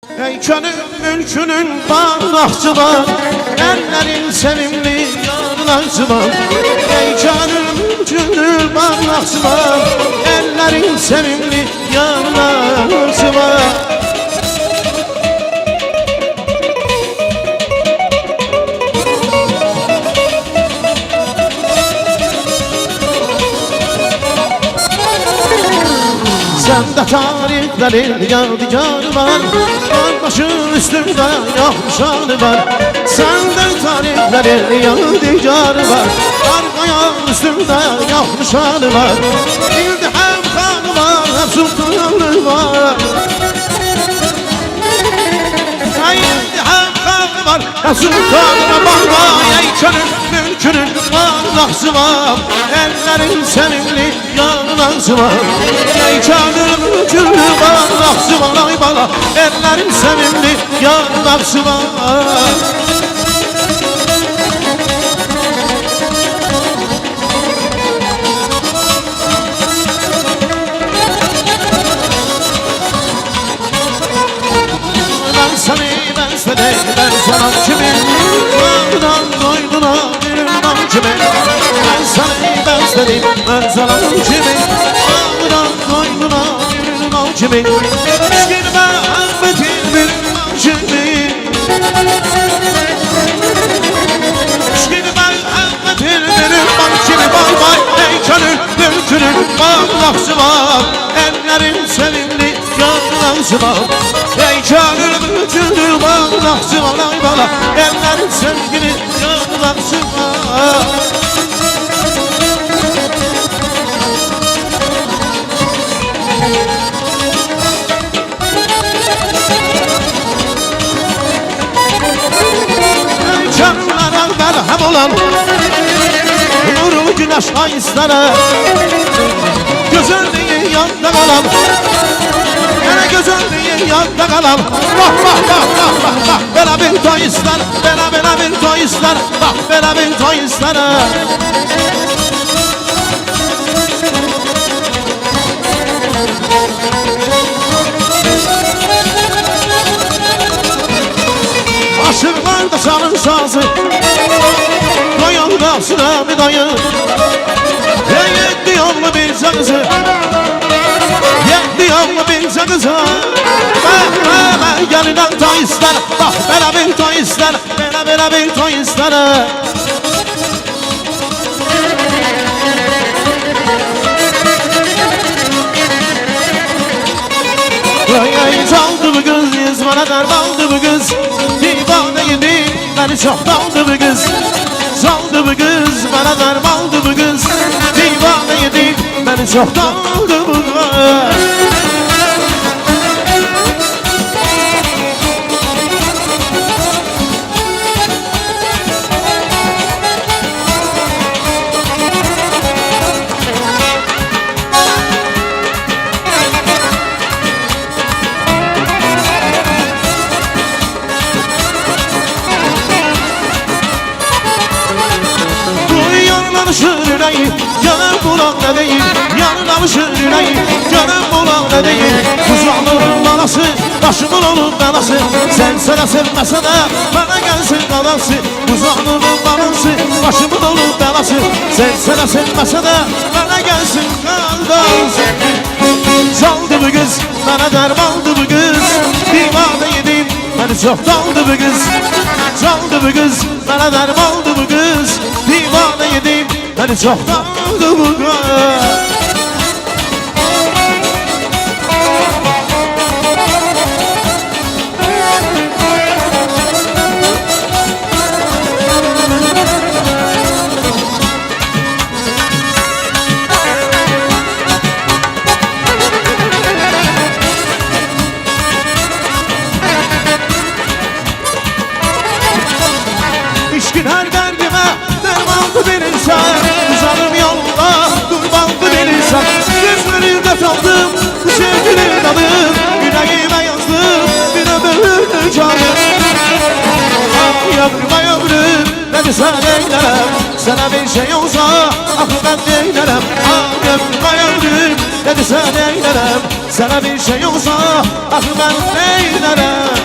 Ey könül mülkünün bağlakçı var, ellerin sevimli yarlakçı var. Ey könül mülkünün bağlakçı var, ellerin sevimli yarlakçı var. Sende tarihlerin yadigarı var, başın üstünde yakışanı var. Sende tarihlerin yadigarı var, ayağın üstünde yakışanı var. Bir de hem kanı var, hem sultanı var. Bir de hem kanı var, hem sultanı var. Ey könül mülkünün bağlakçı var, ellerin sevimli yarlakçı var. Ey könül mülkünün bağlakçı var, ay bala, ellerin sevimli yarlakçı var. Ben sana kimin bağından doyduna birimden kimin. Ben sana besledim, ben sana kimin bağından doyduna birimden kimin. Şkirme ahmetin birimden kimin. Şkirme ahmetin birimden kimin. Vay ey könül mülkünün bağlakçı var, ellerin sevimli yarlakçı var. Ey könül mülkünün bağlakçı var, ay bala, ellerin sevgili yarlakçı var. Ey könüllere merhem olan nuru güneş ayıslara, güzelliği yanda kalan, yine güzelliği yanda kalan. Bak bak bak bak bak bak, beraber toyisler, beraber toyisler, bak beraber toyisler. Aşıklar da çalın sazı, koyalda sıra bir dayı. Yetti yollu bir sakızı, yetti yollu bir sakızı. Gelinen toyisler, bak beraber toyisler, beraber toyisler. Çaldı bu kız, yüz bana darbaldı bu kız. Divane gibi beni çok daldı bu kız. Çaldı bu kız, bana darbaldı bu kız. Divane gibi beni çok daldı bu kız. Yanım bulan ne değil, yanına alışır yüreği. Yanım bulan ne değil, uzağlığın balası, başımın onun belası. Sen sana sevmese de bana gelsin kalası. Uzağlığın balası, başımın onun belası. Sen sana sevmese de bana gelsin kalası. Çaldı bu kız, bana dermandı bu kız. Divane yedim, beni çok daldı bu kız. Çaldı bu kız, bana dermandı bu kız. Divane yedim, beni çok daldı bu kız. İşkin her derdime dermandı bir insan. Uzanım yolda kurbandı bir insan. Gözlerinde kaldım, bu sevginin adım. Yüreğime yazdım, bir ömür canım. Ah yavrum ömrüm, beni sen eylerem. Sana bir şey olsa, aklı ben eylerem. Ah yavrum ömrüm, ne desən eylərəm. Sənə bir şey olsa, axı mən neylərəm.